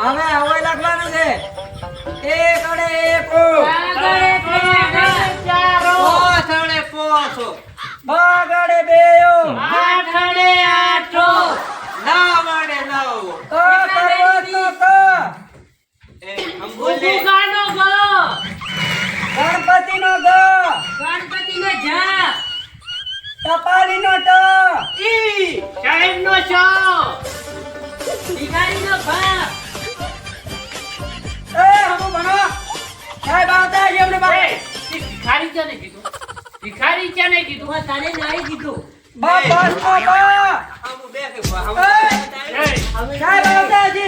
હવે હવે લખવાનું છે એક અડે એકો પોસડે પોસો બગડે બેયો આઠડે આઠો નવડે નવ ક કરવતનો ક એ અંબુલે ઉગાનો ગ ગણપતિનો ગ ગણપતિનો જા ટપાલીનો ટ ઈ સાહેબનો શ ભિખારીનો ભા એ હમુ ભણો સાહેબ આવતા છે એમને બાપ ભિખારી ચાને કીધું ભિખારી ચાને કીધું તને નહીં કીધું બાપ બસનો બ હમ બે કે હમ સાહેબ આવતા છે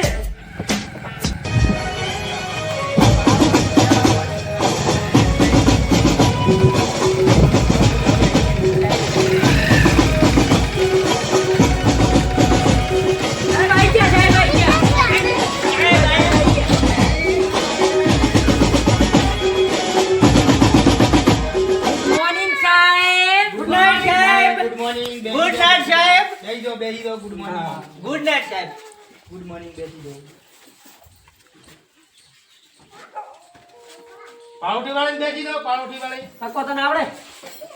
સાહેબ આઈ ગયા સાહેબ આઈ ગયા મોર્નિંગ સાહેબ ગુડ નાઈટ સાહેબ ગુડ મોર્નિંગ ગુડ નાઈટ સાહેબ બેહી દો ગુડ મોર્નિંગ ગુડ નાઈટ સાહેબ ગુડ મોર્નિંગ બેસી દો પાવઠી વાળી બેસી દો પાવઠી વાળી સકો તને આવડે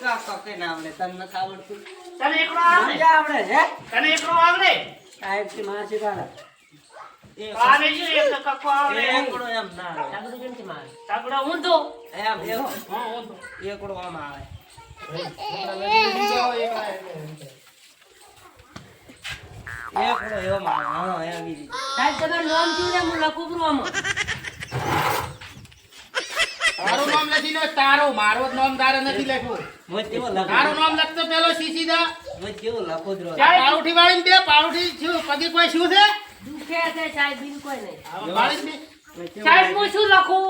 કાકા કે નામ લે તને નથી આવડતું તને એકલો આવડે સમજ્યા આવડે હે તને એકલો આવડે સાહેબ થી માર શીખવાડે એ આને જે એક કક્કો આવડે એકડો એમ ના આવે. તાગડો કેમ કે મારે તાગડો ઊંધો એમ એવો હા ઊંધો એકડો આમ આવે એકડો એવો માં આવે હા એવી રીતે. સાહેબ તમે નામ શું છે હું લખું છું આમાં તારું નામ લખી લે તારો મારો જ નામ તારે નથી લખ્યું મોજ જેવો લખો તારું નામ લખતો પેલો સીસી દા મોજ જેવો લખો જ રહો. પાવઠી વાળી બે પાવઠી શું પગે કોઈ શું છે દુખે છે સાહેબ બીજું કોઈ નહીં વાળી બે મોજ જેવો સાહેબ હું શું લખું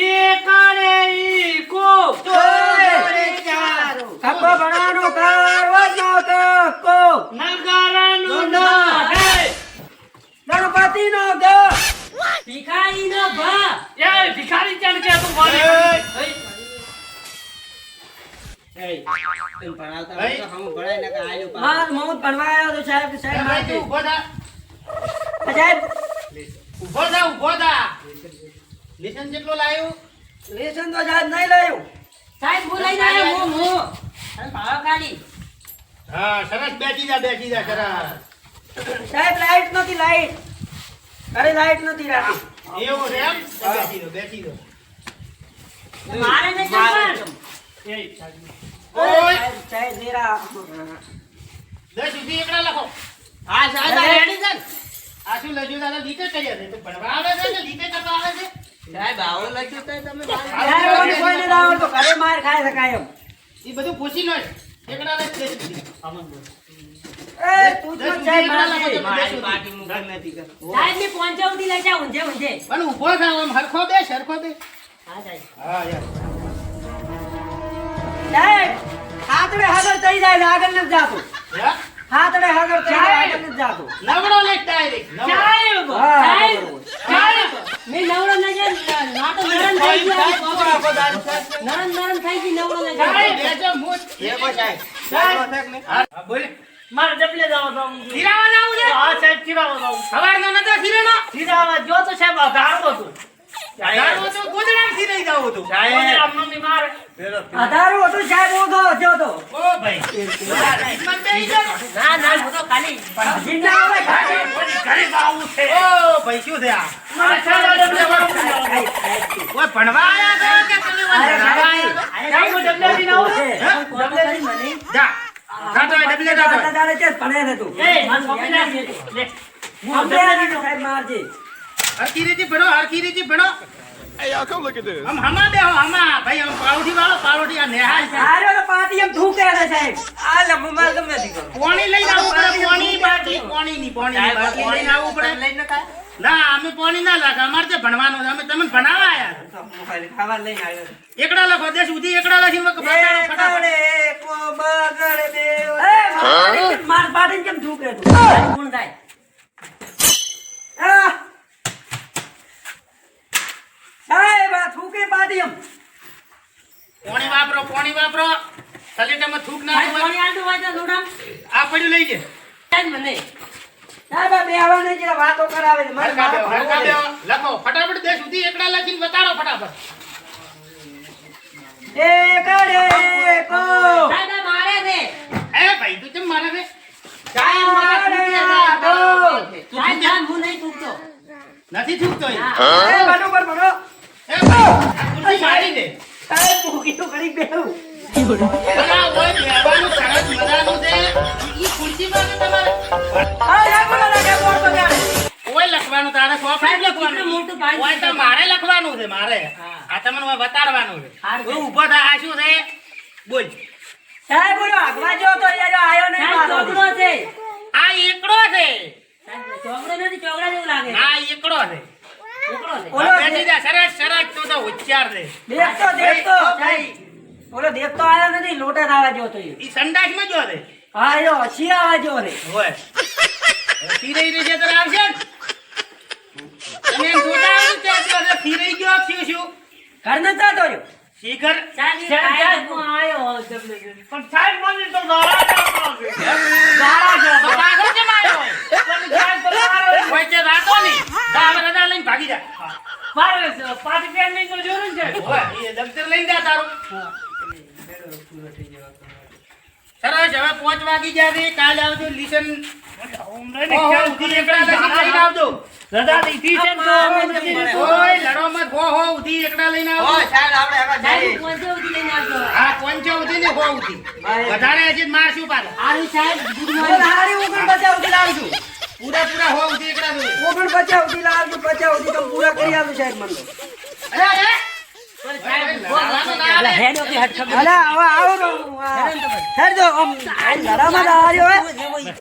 એકારે ઈકો ચોરે ચારો સકો ભણાનો કરવતનો કક્કો નગારાનું ના ગણપતિનો ગ ભિખારીનો ભા એ ભિખારી ચાલ કે તું બોલે એય એમ ભણાવતા હોય તો હમ ભણાય ને કે આયુ પાસ. માર હું ભણવા આવ્યો તો સાહેબ સાહેબ ભાઈ મારતી તું ઊભો થા સાહેબ ઊભો થા લેસન જેટલો લાવ્યું લેસન તો સાહેબ નહીં લાવ્યું સાહેબ બોલાઈ ના હું અને ભાવ કાઢી હા સરસ બેસી જા સરસ સાહેબ લાઈટ નથી લાઈટ અરે લાઈટ નથી રાખી એવું છે એમ તો બેસી દો મારે ને ચંપલ ઓય સાહેબ સાહેબ જરા 10 સુધી એકડા લખો હા સાહેબ આ રેડી છે ને? આ શું લખ્યું દાદા લીટે કર્યા છે તો ભણવા આવે છે ને લીટે કરવા આવે છે સાહેબ આવો લખ્યું તો તમે બાર. સાહેબ મને કોઈ નથી આવડતું ઘરે માર ખાય શકાય એમ એ બધું પૂછી લો એકડા લખ દે સુધી એ તું તો સાહેબ મારતી. મારી પાર્ટી મુકર નથી કરતો. સાહેબ ને પહોંચા ઉધી લઈ જા ઊંધે ઊંધે પણ ઊભો થા આમ હરખો બે સરખો બે હા સાહેબ હા યાર સાહેબ હાથડે હાજર થઈ જાય છે, આગળ નથી જાતું યા હાથડે હાજર થઈ જાય આગળ નથી જાતું નવડો લેખ ડાયરેક્ટ નવડો સાહેબ હા, સાહેબ બરોબર. સાહેબ મેં નવરો નજર નાટો નરમ થઈ ગયો નરમ થઈ ગઈ નવરો નજર સાહેબ બેજો મૂત એકો સાહેબ. સાહેબ. એકો છે કે નહીં? હા બોલ મારે ડબલે જાવ તો ફિરાવા જાવું છે હા સાહેબ ચીરાવો જાવ સવારનો નતો ફિરેનો ચીરાવા જો તો સાહેબ આધારતો હતું દાડો તો ગોદડામ ફિરાઈ જાવ તો સાહેબ મમ્મી મારે આધારો હતું સાહેબ ઓધો થયો તો ઓ ભાઈ મન બેહી જા ના ના હું તો ખાલી જીંદા આવે ખાલી. ઘરે આવું છે ઓ ભાઈ શું છે આ મારે સાહેબ ડબલે ઓય ભણવા આયા છો કે તમે અરે ભણવા સાહેબ, આયા સાહેબ હું ડબલે લઈને આવું છે. ડબલે લઈને મને જા જાતો એ ડબલે જાતો આટલા દાડે છે જ ભણે છે તું એ મારી મમ્મી ના દે લે હું અમને ડબલે આ સાહેબ મારજે હરકી રીતે ભણો Hey, y'all, come look at this. આમ હમા બેહો હમા ભાઈ આમ પાવઠી વાળો પાવઠી આ નેહાલ છે આર્યો તો પાટી એમ થૂકે છે સાહેબ આ લંબુ માર ગમે નથી કરતો. પાણી લઈને આવવું પડે પાણી બાટી પાણી ની બાટલી લઈને આવવું પડે લઈને કાંઈ? ના અમે પાણી ના લાગે અમારે તો ભણવાનું છે અમે તમને ભણાવવા આયા તો હું ખાલી ખાવા લઈને આવ્યો છું. એકડા લખો દે સુધી એકડા લખીને બતાડો એક ફટાફટ અડે એકો બગડે બેયો એ માર પાટીને કેમ થૂકે તું ગુણ થાય આ સાહેબ આ થૂકે પાટી એમ પાણી વાપરો સલેટામાં થૂક ના સાહેબ હોય પાણી આલતું હોય તો લોડા આ પડ્યું લઈ જે સાહેબ મને સાહેબ આ બેહવા નહીં જરા વાતો કરાવે છે. મને હરખા બેહો, મારા હરખા ભાઈ બેહો. લખો ફટાફટ 10 સુધી એકડા લખીને બતાડો ફટાફટ. એક કો સાહેબ આ મારે છે એ ભાઈ તું કેમ મારે છે? સાહેબ મારા તૂટ્યા દો. છે. સાહેબ સાહેબ હું નહીં તૂટતો નથી છૂટતો એ. હા. એ બરોબર ભણો. એ ભાઈ આ ખુરશી મારી દે. સાહેબ ભૂખીનું કરી બેહું. આ ઓય બેહવાનું સરસ મજાનું છે. ઈ ખુરશીમાં તો તમારે હા સાહેબ બોલો ને કે બોલ તો જાણે. ઓય લખવાનું તારે સોફ્ટ સાહેબ, લખવાનું. કેટલું મોટું પાડી ઓય તો મારે લખવાનું છે મારે. હા. આ તમને ઓય બતાડવાનું છે. હારું. હું ઊભો થા આ શું છે? બોલ. સાહેબ બોલો આગવા જો તો યાર આયો નહીં સાહેબ પાછો. ચોગડો છે આ એકડો છે. સાહેબ ચોગડો નથી ચોગડા જેવું લાગે આ એકડો છે. ચોગડો છે બોલો. હા, બેઠી જા. સરસ સરસ તું તો હોશિયાર છે. દેખતો સાહેબ બોલો દેખતો આયો નથી લોટે આવા જો તો ઈ. ઈ સંડાસમાં જો છે. હા યો હસી આવા જો રે. ઓય ફીરાઈ રહી છે તો આવશે ને? તમે એમ જોતા આવો કે આ ફીરાઈ ગયો શું શું ઘર ન જાતો રહ્યો. શીખર સાહેબ એ કાયદો આયો જબલે પણ સાહેબ મને તો ગાળા કાપવા છે. ગાળા છે. તો પાછો કેમ આવ્યો હોય? પણ સાહેબ તો મારે કોઈ છે રાતો નહીં. તાવ રજા લઈને ભાગી જા. મારે પાછી પેન નહીં તો જરૂર છે. ઓય એ દફતર લઈને જા તારું. સરસ હવે 5 વાગી ગયા છે. કાલે આવજો લિસન ઓહો, ઉધી એકડા લઈને આવજો. રજા દીધી છે તો અમે નથી દીધું. ઓય લડો મત હો ઉધી એકડા લઈને આવજો. ઓય સાહેબ આપણે હવે સાહેબ જઈએ. પહોંચે ઉધી લઈને આવજો હા પંચો ઉધી ને હો ઉધી વધારે હજી મારશું પાછા. આરું સાહેબ ગુડ બોલ મોર્નિંગ હારી ઉગણ બચાવ ઉધી લાવજો. પૂરા પૂરા હો ઉધી એકડા દો. ઉગણ બચાવ ઉધી લાવજો બચાવ ઉધી તો પૂરા કરી આલું સાહેબ મને તો. અરે અરે સાહેબ લડવાનું ના આવે. હેડ ઓકે હટ ખબર અલા હવે આવો તો હેડ જો આમ લડામાં જ હાર્યો હે.